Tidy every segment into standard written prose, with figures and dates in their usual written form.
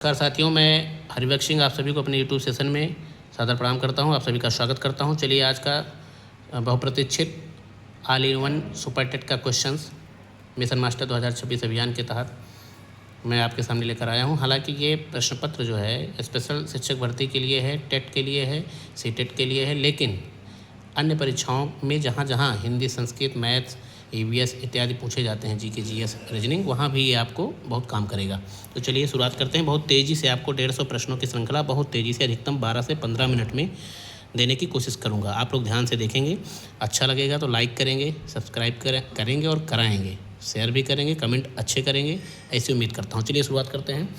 नमस्कार साथियों, मैं हरिवंश सिंह आप सभी को अपने यूट्यूब सेशन में सादर प्रणाम करता हूं। आप सभी का स्वागत करता हूं। चलिए आज का बहुप्रतीक्षित all in one super TET का क्वेश्चंस मिशन मास्टर 2026 अभियान के तहत मैं आपके सामने लेकर आया हूं। हालांकि ये प्रश्न पत्र जो है स्पेशल शिक्षक भर्ती के लिए है, टेट के लिए है, सी टेट के लिए है, लेकिन अन्य परीक्षाओं में जहाँ जहाँ हिंदी, संस्कृत, मैथ्स, ईवीएस इत्यादि पूछे जाते हैं, जीके, जीएस, रीजनिंग, वहाँ भी ये आपको बहुत काम करेगा। तो चलिए शुरुआत करते हैं। बहुत तेज़ी से आपको 150 प्रश्नों की श्रृंखला बहुत तेज़ी से अधिकतम 12 से 15 मिनट में देने की कोशिश करूँगा। आप लोग ध्यान से देखेंगे, अच्छा लगेगा तो लाइक करेंगे, सब्सक्राइब करेंगे और कराएँगे, शेयर भी करेंगे, कमेंट अच्छे करेंगे, ऐसी उम्मीद करता हूँ। चलिए शुरुआत करते हैं।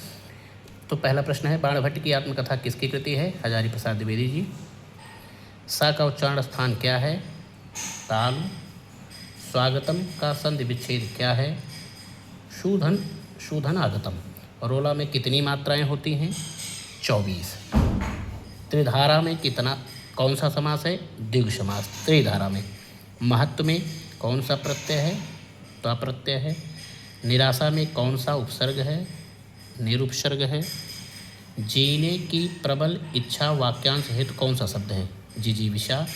तो पहला प्रश्न है, बाणभट्ट की आत्मकथा किसकी कृति है? हजारी प्रसाद द्विवेदी जी। सा का उच्चारण स्थान क्या है? ताल। स्वागतम का संधि विच्छेद क्या है? शूधन, शूधन आगतम। रोला में कितनी मात्राएं होती हैं? 24। त्रिधारा में कौन सा समास है? द्विगु समास। त्रिधारा में। महत्व में कौन सा प्रत्यय है? त्वा प्रत्यय है। निराशा में कौन सा उपसर्ग है? निरुपसर्ग है। जीने की प्रबल इच्छा वाक्यांश हेतु कौन सा शब्द है? जिजीविषा।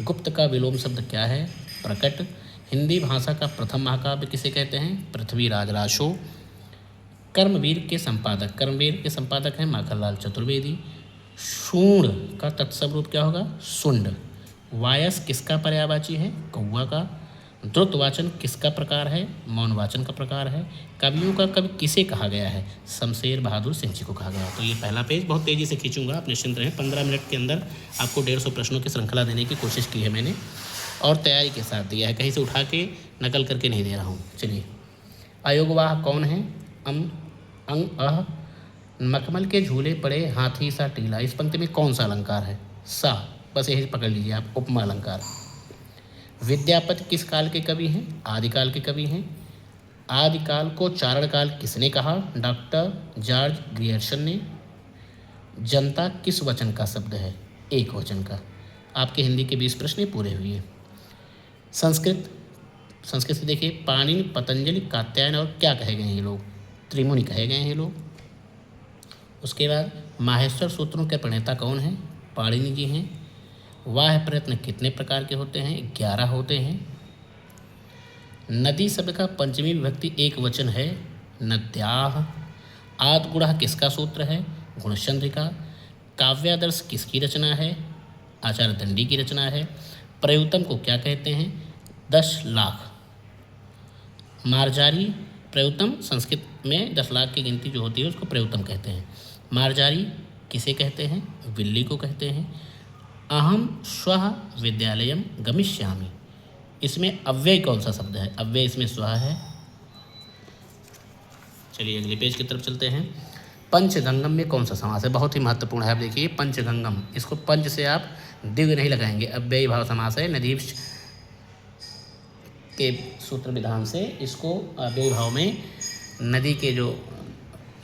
गुप्त का विलोम शब्द क्या है? प्रकट। हिंदी भाषा का प्रथम महाकाव्य किसे कहते हैं? पृथ्वीराज रासो। कर्मवीर के संपादक हैं माखनलाल चतुर्वेदी। शूण का तत्सम रूप क्या होगा? सुंड। वायस किसका पर्यायवाची है? कौवा का। द्रुतवाचन किसका प्रकार है? मौनवाचन का प्रकार है। कवियों का कवि किसे कहा गया है? शमशेर बहादुर सिंह जी को कहा गया है। तो ये पहला पेज बहुत तेज़ी से खींचूंगा, आप निश्चिंत रहें। 15 मिनट के अंदर आपको 150 प्रश्नों की श्रृंखला देने की कोशिश की है मैंने, और तैयारी के साथ दिया है, कहीं से उठा के नकल करके नहीं दे रहा हूँ। चलिए, अयोगवाह कौन है? अंग अह। मखमल के झूले पड़े हाथी सा टीला, इस पंक्ति में कौन सा अलंकार है? सा। बस यही पकड़ लीजिए आप, उपमा अलंकार। विद्यापति किस काल के कवि हैं? आदिकाल के कवि हैं। आदिकाल को चारण काल किसने कहा? डॉक्टर जॉर्ज ग्रियर्सन ने। जनता किस वचन का शब्द है? एक वचन का। आपके हिंदी के 20 प्रश्न पूरे हुए। संस्कृत से देखिए, पाणिनि, पतंजलि, कात्यायन और क्या कहे गए हैं ये लोग? त्रिमुनि कहे गए हैं ये लोग। उसके बाद माहेश्वर सूत्रों के प्रणेता कौन हैं? पाणिनि जी हैं। वाह प्रयत्न कितने प्रकार के होते हैं? 11 होते हैं। नदी शब्द का पंचमी विभक्ति एक वचन है, नद्याः। आद्गुणः किसका सूत्र है? गुणचंद्रिका। काव्यादर्श किसकी रचना है? आचार्य दंडी की रचना है। प्रयुतम को क्या कहते हैं? 10 लाख। मार्जारी, प्रयुतम संस्कृत में 10 लाख की गिनती जो होती है उसको प्रयुतम कहते हैं। मार्जारी किसे कहते हैं? बिल्ली को कहते हैं। अहम श्वः विद्यालयम गमिष्यामि, इसमें अव्यय कौन सा शब्द है? अव्यय इसमें स्वः है। चलिए अगले पेज की तरफ चलते हैं। पंचगंगम में कौन सा समास है? बहुत ही महत्वपूर्ण है। आप देखिए, पंचगंगम, इसको पंच से आप दिव्य नहीं लगाएंगे, अव्ययी भाव समास है। नदीश के सूत्र विधान से इसको अव्ययी भाव में, नदी के जो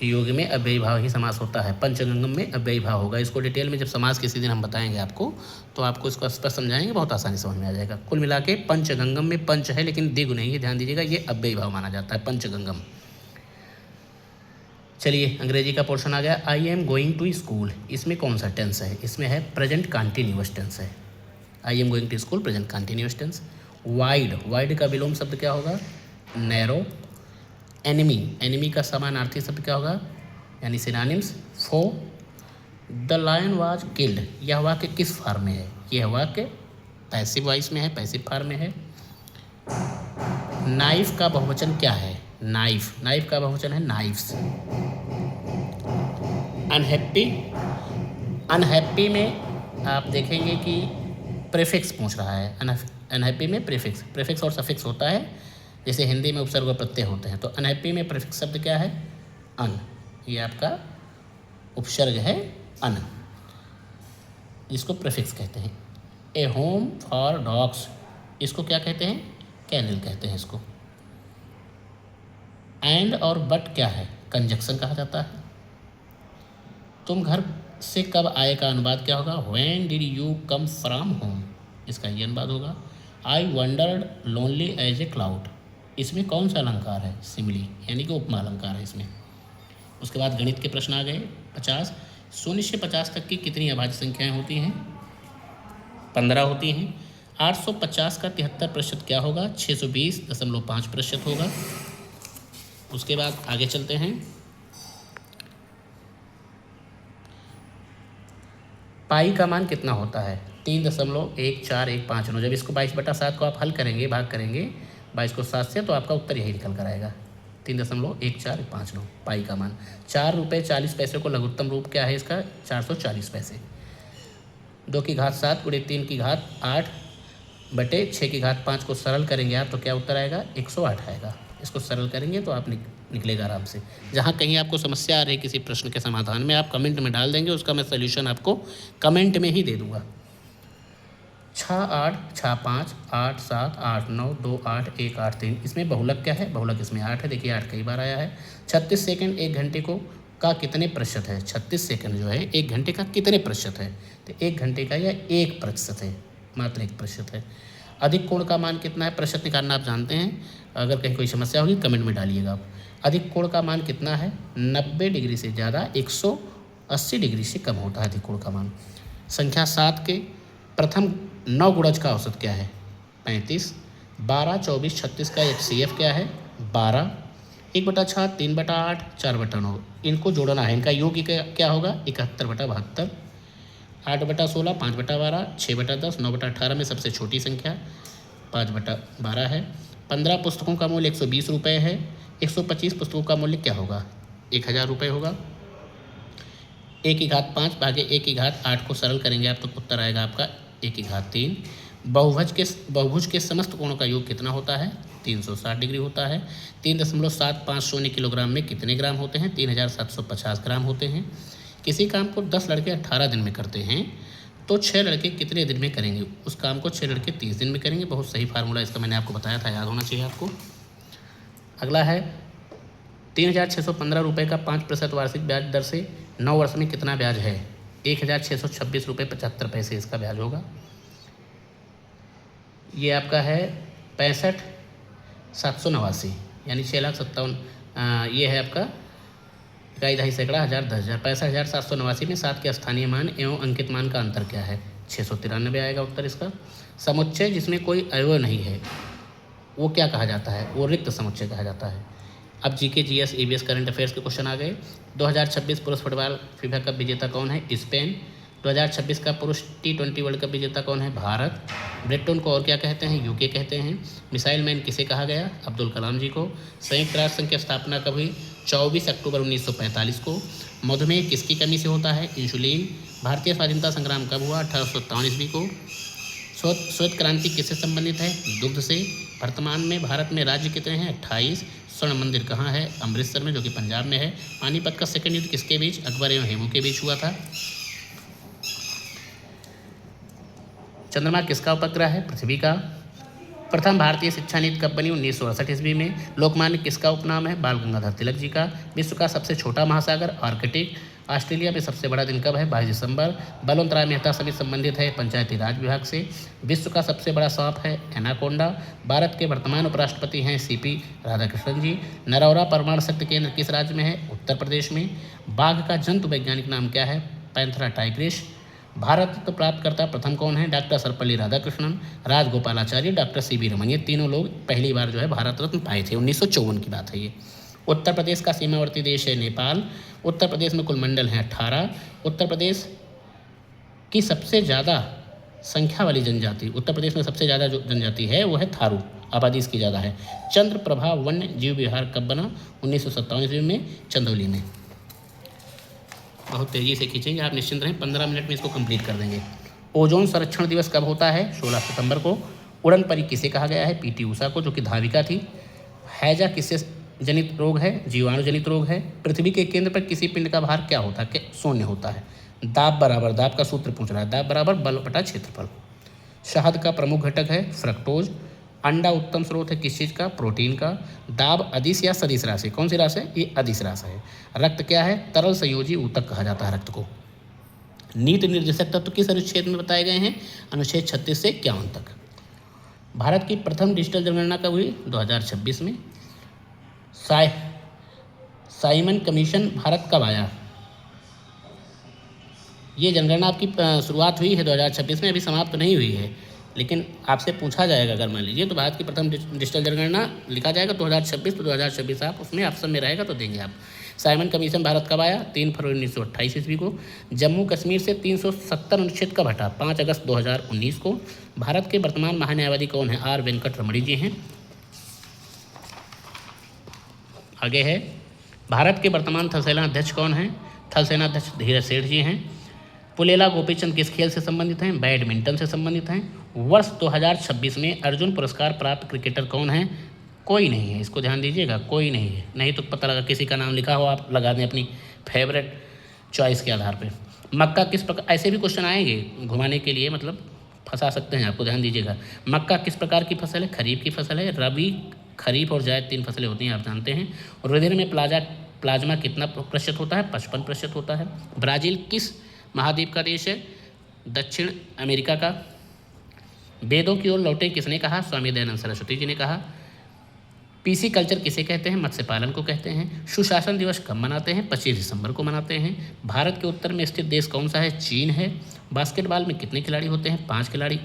योग में अव्ययी भाव ही समास होता है। पंचगंगम में अव्ययी भाव होगा। इसको डिटेल में जब समास किसी दिन हम बताएंगे आपको, तो आपको इसको स्पष्ट समझाएंगे, बहुत आसानी समझ में आ जाएगा। कुल मिला के पंचगंगम में पंच है लेकिन दिगु नहीं है, ध्यान दीजिएगा, ये अव्ययी भाव माना जाता है पंचगंगम। चलिए अंग्रेजी का पोर्शन आ गया। I am going to school, इसमें कौन सा टेंस है? इसमें है प्रेजेंट कंटिन्यूअस टेंस है। I am going to school, present continuous tense. Wide, wide का विलोम शब्द क्या होगा? नैरो। एनिमी, एनिमी का समानार्थी शब्द क्या होगा? यानी सिनोनिम्स, फो। द लायन वाज किल्ड, यह वाक्य किस फॉर्म में है? यह वाक्य पैसिव वॉइस में है, पैसिव फॉर्म में है। नाइफ का बहुवचन क्या है? नाइफ, नाइफ का बहुवचन है नाइफ्स। अनहैप्पी, अनहैप्पी में आप देखेंगे कि प्रीफिक्स पूछ रहा है। अनहैप्पी में प्रीफिक्स और सफिक्स होता है, जैसे हिंदी में उपसर्ग और प्रत्यय होते हैं। तो अनहैप्पी में प्रीफिक्स शब्द क्या है? अन, ये आपका उपसर्ग है अन, जिसको प्रीफिक्स कहते हैं। ए होम फॉर डॉग्स, इसको क्या कहते हैं? कैनल कहते हैं इसको। एंड और बट क्या है? कंजक्शन कहा जाता है। तुम घर से कब आए का अनुवाद क्या होगा? When did you come from home, इसका ये अनुवाद होगा। I wondered lonely as a cloud, इसमें कौन सा अलंकार है? सिमिली, यानी कि उपमा अलंकार है इसमें। उसके बाद गणित के प्रश्न आ गए 50। 0 से 50 तक की कितनी अभाज्य संख्याएं होती हैं? 15 होती हैं। 850 का 73% क्या होगा? 620.5% होगा। उसके बाद आगे चलते हैं। पाई का मान कितना होता है? 3.1415। जब इसको 22/7 को आप हल करेंगे, भाग करेंगे 22 को 7 से, तो आपका उत्तर यही निकल कर आएगा 3.1415 पाई का मान। 4 रुपये 40 पैसे को लघुत्तम रूप क्या है इसका? 440 पैसे। 2 की घात 7 गुणे 3 की घात 8 बटे 6 की घात 5 को सरल करेंगे आप, तो क्या उत्तर आएगा? 108 आएगा। इसको सरल करेंगे तो आप निकलेगा आराम से। जहाँ कहीं आपको समस्या आ रही है किसी प्रश्न के समाधान में, आप कमेंट में डाल देंगे, उसका मैं सॉल्यूशन आपको कमेंट में ही दे दूँगा। 6 8 6 5 8 7 8 9 2 8 1 8 3। इसमें बहुलक क्या है? बहुलक इसमें 8 है। देखिए 8 कई बार आया है। 36 सेकंड 1 घंटे को का कितने प्रतिशत है? 36 सेकंड जो है 1 घंटे का कितने प्रतिशत है? तो 1 घंटे का यह 1% है, मात्र 1% है। अधिक कोण का मान कितना है? प्रतिशत निकालना आप जानते हैं। अगर कहीं कोई समस्या होगी कमेंट में डालिएगा आप। अधिक कोण का मान कितना है? 90 डिग्री से ज़्यादा 180 डिग्री से कम होता है अधिक कोण का मान। संख्या 7 के प्रथम 9 गुणज का औसत क्या है? 35। 12 24 36 का HCF क्या है? 12। 1/6 3/8 4/9। इनको जोड़ना है, इनका योग क्या होगा? 71/72। 8/16 5/12 6/10 9/18 में सबसे छोटी संख्या 5/12 है। 15 पुस्तकों का मूल्य 120 रुपये है। 125 पुस्तकों का मूल्य क्या होगा? 1000 रुपये होगा। 1 की घात 5 भागे 1 की घात 8 को सरल करेंगे आप, तो उत्तर आएगा आपका 1 की घात 3। बहुभुज के समस्त कोणों का योग कितना होता है? 360 डिग्री होता है। 3.750 किलोग्राम में कितने ग्राम होते हैं? 3750 ग्राम होते हैं। किसी काम को 10 लड़के 18 दिन में करते हैं, तो 6 लड़के कितने दिन में करेंगे? उस काम को 6 लड़के 30 दिन में करेंगे। बहुत सही फार्मूला इसका मैंने आपको बताया था, याद होना चाहिए आपको। अगला है 3615 रुपये का 5% वार्षिक ब्याज दर से 9 वर्ष में कितना ब्याज है? 1626 रुपये 75 पैसे इसका ब्याज होगा। ये आपका है 65,789, यानी 6,57,000। ये है आपका 2.5 सैकड़ा 1000 10,000। 65,789 में 7 के स्थानीय मान एवं अंकित मान का अंतर क्या है? 693 आएगा उत्तर इसका। समुच्चय जिसमें कोई अवयव नहीं है वो क्या कहा जाता है? वो रिक्त समुच्चय कहा जाता है। अब GK GS EVS current affairs के क्वेश्चन आ गए। 2026 पुरुष फुटबॉल फीफा कप विजेता कौन है? स्पेन। 2026 का पुरुष T20 वर्ल्ड कप विजेता कौन है? भारत। ब्रिटेन को और क्या कहते हैं? यूके कहते हैं। मिसाइल मैन किसे कहा गया? अब्दुल कलाम जी को। संयुक्त राष्ट्र संघ की स्थापना कब हुई? 24 अक्टूबर 1945 को। मधुमेह किसकी कमी से होता है? इंसुलिन। भारतीय स्वाधीनता संग्राम कब हुआ? 1857 ईस्वी को। श्वेत क्रांति किससे संबंधित है? दुग्ध से। वर्तमान में भारत में राज्य कितने हैं? 28। स्वर्ण मंदिर कहाँ है? अमृतसर में, जो कि पंजाब में है। पानीपत का सेकंड युद्ध किसके बीच? अकबर एवं हेमू के बीच हुआ था। चंद्रमा किसका उपग्रह है? पृथ्वी का। प्रथम भारतीय शिक्षा नीति कब बनी? 1968 ईस्वी में। लोकमान्य किसका उपनाम है? बाल गंगाधर तिलक जी का। विश्व का सबसे छोटा महासागर आर्कटिक। ऑस्ट्रेलिया में सबसे बड़ा दिन कब है? 22 दिसंबर। बलवंत राय मेहता समिति संबंधित है पंचायती राज विभाग से। विश्व का सबसे बड़ा सांप है एनाकोंडा। भारत के वर्तमान उपराष्ट्रपति हैं CP राधाकृष्णन जी। नरौरा परमाणु शक्ति केंद्र किस राज्य में है? उत्तर प्रदेश में। बाघ का जंतु वैज्ञानिक नाम क्या है? Panthera Tigris. भारत रत्न प्राप्तकर्ता प्रथम कौन है? Doctor Sarvepalli Radhakrishnan, Rajagopalachari, doctor CB Raman. ये तीनों लोग पहली बार जो है भारत रत्न पाए थे। 1954 की बात है ये। उत्तर प्रदेश का सीमावर्ती देश है नेपाल। उत्तर प्रदेश में कुल मंडल हैं 18। उत्तर प्रदेश की सबसे ज़्यादा संख्या वाली जनजाति, उत्तर प्रदेश में सबसे ज़्यादा जो जनजाति है वो है थारू, आबादी इसकी ज़्यादा है। चंद्रप्रभा वन्य जीव विहार कब बना? 1957 ईस्वी में चंदौली में। बहुत तेज़ी से खींचेंगे आप, निश्चिंत रहें, 15 मिनट में इसको कंप्लीट कर देंगे। ओजोन संरक्षण दिवस कब होता है? 16 सितंबर को। उड़न परी किसे कहा गया है? PT उषा को, जो कि धाविका थी। हैजा किससे जनित रोग है? जीवाणु जनित रोग है। पृथ्वी के केंद्र पर किसी पिंड का भार क्या होता है? शून्य होता है। दाब बराबर, दाब का सूत्र पूछ रहा है, दाब बराबर बल बटा क्षेत्रफल। शहद का प्रमुख घटक है फ्रक्टोज। अंडा उत्तम स्रोत है किस चीज़ का? प्रोटीन का। दाब अदिश या सदिश राशि, कौन सी राशि है? ये अदिश राशि है। रक्त क्या है? तरल संयोजी ऊतक कहा जाता है रक्त को। नीति निर्देशक तत्व किस अनुच्छेद में बताए गए हैं? अनुच्छेद 36 से 51 तक। भारत की प्रथम डिजिटल जनगणना कब हुई? 2026 में। साइमन कमीशन भारत कब आया? ये जनगणना आपकी शुरुआत हुई है 2026 में, अभी समाप्त तो नहीं हुई है, लेकिन आपसे पूछा जाएगा अगर मान लीजिए तो भारत की प्रथम डिजिटल जनगणना लिखा जाएगा 2026, तो 2026 आप उसमें ऑप्शन में रहेगा तो देंगे आप। साइमन कमीशन भारत कब आया? 3 फरवरी 1928 ईस्वी को। जम्मू कश्मीर से 370 अनुच्छेद कब हटा? 5 अगस्त 2019 को। भारत के वर्तमान महान्यायवादी कौन है? आर वेंकट रमणी जी हैं। आगे है, भारत के वर्तमान थल सेना अध्यक्ष कौन हैं? थल सेना अध्यक्ष धीरज सेठ जी हैं। पुलेला गोपीचंद किस खेल से संबंधित हैं? बैडमिंटन से संबंधित हैं। वर्ष 2026 में अर्जुन पुरस्कार प्राप्त क्रिकेटर कौन है? कोई नहीं है, इसको ध्यान दीजिएगा, कोई नहीं है, नहीं तो पता लगा किसी का नाम लिखा हो आप लगा दें अपनी फेवरेट चॉइस के आधार पे। मक्का किस प्रकार, ऐसे भी क्वेश्चन आएंगे घुमाने के लिए, मतलब फंसा सकते हैं आपको, ध्यान दीजिएगा। मक्का किस प्रकार की फसल है? खरीफ की फसल है। रबी, खरीफ और जायद 3 फसलें होती हैं, आप जानते हैं। और रुधिर में प्लाज्मा कितना प्रतिशत होता है? 55% होता है। ब्राज़ील किस महाद्वीप का देश है? दक्षिण अमेरिका का। वेदों की ओर लौटे किसने कहा? स्वामी दयानंद सरस्वती जी ने कहा। पीसी कल्चर किसे कहते हैं? मत्स्य पालन को कहते हैं। सुशासन दिवस कब मनाते हैं? 25 दिसंबर को मनाते हैं। भारत के उत्तर में स्थित देश कौन सा है? चीन है। बास्केटबॉल में कितने खिलाड़ी होते हैं? 5 खिलाड़ी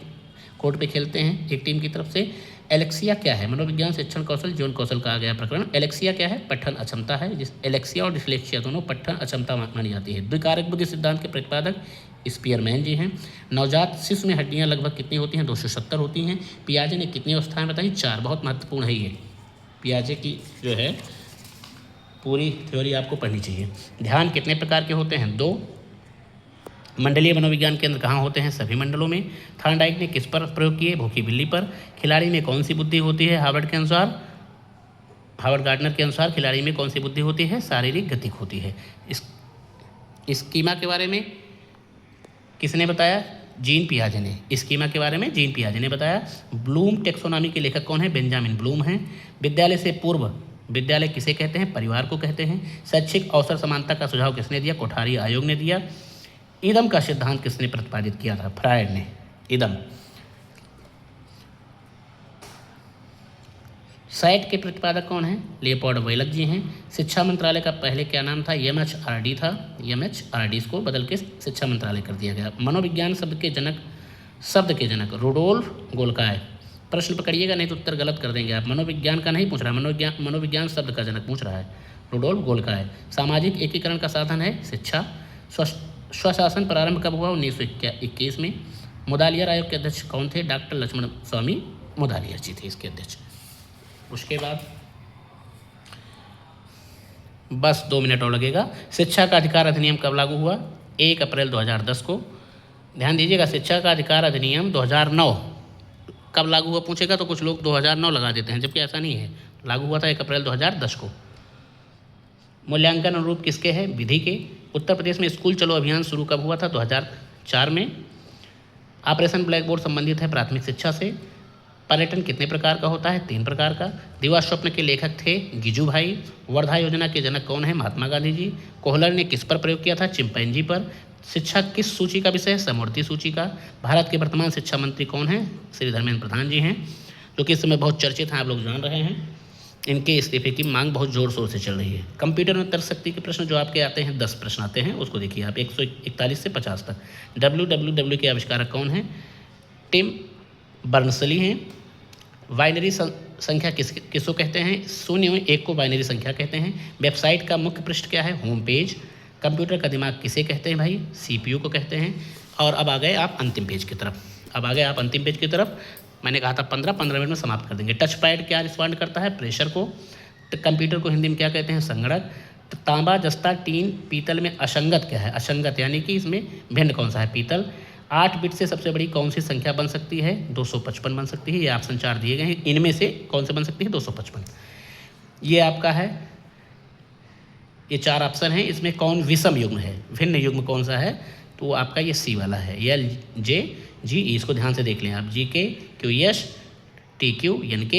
कोर्ट पे खेलते हैं एक टीम की तरफ से। एलेक्सिया क्या है? मनोविज्ञान शिक्षण कौशल जीवन कौशल का आ गया प्रकरण। एलेक्सिया क्या है? पठन अक्षमता है, जिस एलेक्सिया और डिस्लेक्सिया दोनों पठन अक्षमता मानी जाती है। द्विकारक बुद्धि सिद्धांत के प्रतिपादक स्पीयरमैन जी हैं। नवजात शिशु में हड्डियां लगभग कितनी होती हैं? 270 होती हैं। पियाजे ने कितनी अवस्थाएं बताई? 4। बहुत महत्वपूर्ण है ये, पियाजे की जो है पूरी थ्योरी आपको पढ़नी चाहिए। ध्यान कितने प्रकार के होते हैं? 2। मंडलीय मनोविज्ञान केंद्र कहाँ होते हैं? सभी मंडलों में। थॉर्नडाइक ने किस पर प्रयोग किए? भूखी बिल्ली पर। खिलाड़ी में कौन सी बुद्धि होती है? हार्वर्ड गार्डनर के अनुसार खिलाड़ी में कौन सी बुद्धि होती है? शारीरिक गति होती है। स्कीमा के बारे में किसने बताया? जीन पियाजे ने। स्कीमा के बारे में जीन पियाजे ने बताया। ब्लूम टेक्सोनॉमी के लेखक कौन है? बेंजामिन ब्लूम हैं। विद्यालय से पूर्व विद्यालय किसे कहते हैं? परिवार को कहते हैं। शैक्षिक अवसर समानता का सुझाव किसने दिया? कोठारी आयोग ने दिया। इदम का सिद्धांत किसने प्रतिपादित किया था? फ्रायड ने। इदम। सैट के प्रतिपादक कौन हैं? लियोपोल्ड वोयलक जी हैं। शिक्षा मंत्रालय का पहले क्या नाम था? एमएचआरडी था। एमएचआरडी को बदल के शिक्षा मंत्रालय कर दिया गया। मनोविज्ञान शब्द के जनक रुडोल्फ गोल्काय। प्रश्न पकड़िएगा नहीं तो उत्तर गलत कर देंगे आप। मनोविज्ञान का नहीं पूछ रहा, मनोविज्ञान शब्द का जनक पूछ रहा है, रुडोल्फ गोल्काय। सामाजिक एकीकरण का साधन है शिक्षा। स्वशासन प्रारंभ कब हुआ? 1921 में। मुदालियर आयोग के अध्यक्ष कौन थे? डॉक्टर लक्ष्मण स्वामी मुदालियर जी थे इसके अध्यक्ष। उसके बाद बस 2 मिनट और लगेगा। शिक्षा का अधिकार अधिनियम कब लागू हुआ? 1 अप्रैल 2010 को। ध्यान दीजिएगा, शिक्षा का अधिकार अधिनियम 2009 कब लागू हुआ पूछेगा तो कुछ लोग 2009 लगा देते हैं, जबकि ऐसा नहीं है। लागू हुआ था 1 अप्रैल 2010 को। मूल्यांकन अनुरूप किसके है? विधि के। उत्तर प्रदेश में स्कूल चलो अभियान शुरू कब हुआ था? 2004 में। ऑपरेशन ब्लैक बोर्ड संबंधित है प्राथमिक शिक्षा से। पर्यटन कितने प्रकार का होता है? 3 प्रकार का। दिवा स्वप्न के लेखक थे गिजू भाई। वर्धा योजना के जनक कौन है? महात्मा गांधी जी। कोहलर ने किस पर प्रयोग किया था? चिंपैंजी पर। शिक्षा किस सूची का विषय है? समवर्ती सूची का। भारत के वर्तमान शिक्षा मंत्री कौन हैं? श्री धर्मेंद्र प्रधान जी हैं, जो कि इस समय बहुत चर्चित हैं, आप लोग जान रहे हैं। इनके इस्तीफे की मांग बहुत जोर शोर से चल रही है। कंप्यूटर में तर्क शक्ति के प्रश्न जो आपके आते हैं, 10 प्रश्न आते हैं, उसको देखिए आप 141 से 50 तक। WWW के आविष्कारक कौन हैं? टिम बर्नसली हैं। बाइनरी संख्या किसको कहते हैं? 0 और 1 को बाइनरी संख्या कहते हैं। वेबसाइट का मुख्य पृष्ठ क्या है? Home page. कंप्यूटर का दिमाग किसे कहते हैं भाई? CPU को कहते हैं। और अब आ गए आप अंतिम पेज की तरफ। मैंने कहा था 15 मिनट में समाप्त कर देंगे। टच पैड क्या रिस्पॉन्ड करता है? प्रेशर को। कंप्यूटर को हिंदी में क्या कहते हैं? संगणक। तांबा, जस्ता, टीन, पीतल में असंगत क्या है? असंगत, यानी कि इसमें भिन्न कौन सा है? पीतल। 8 बिट से सबसे बड़ी कौन सी संख्या बन सकती है? 255 बन सकती है। ये ऑप्शन 4 दिए गए हैं, इनमें से कौन से बन सकती है? 255। ये आपका है, ये 4 ऑप्शन हैं, इसमें कौन विषम युग्म है? भिन्न युग्म कौन सा है? तो आपका ये C वाला है, LJGE। इसको ध्यान से देख लें आप। GK, QS, TQ, NK,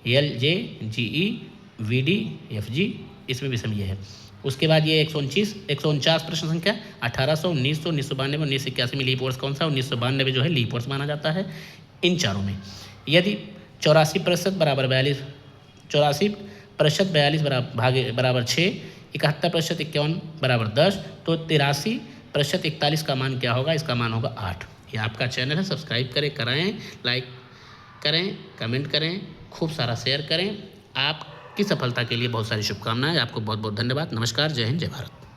LJGE, VD, FG, इसमें विषम ये है। उसके बाद ये 149 प्रश्न संख्या 1800, 1900, 1992, 1981 में लीप वर्ष कौन सा? 1992 जो है लीप वर्ष माना जाता है इन चारों में। यदि 84% बराबर 42 बराबर 6, 71% 51 बराबर 10, तो 83% 41 का मान क्या होगा? इसका मान होगा 8। ये आपका चैनल है, सब्सक्राइब करें, कराएँ, लाइक करें, कमेंट करें, खूब सारा शेयर करें। आपकी सफलता के लिए बहुत सारी शुभकामनाएं। आपको बहुत बहुत धन्यवाद। नमस्कार, जय हिंद, जय भारत।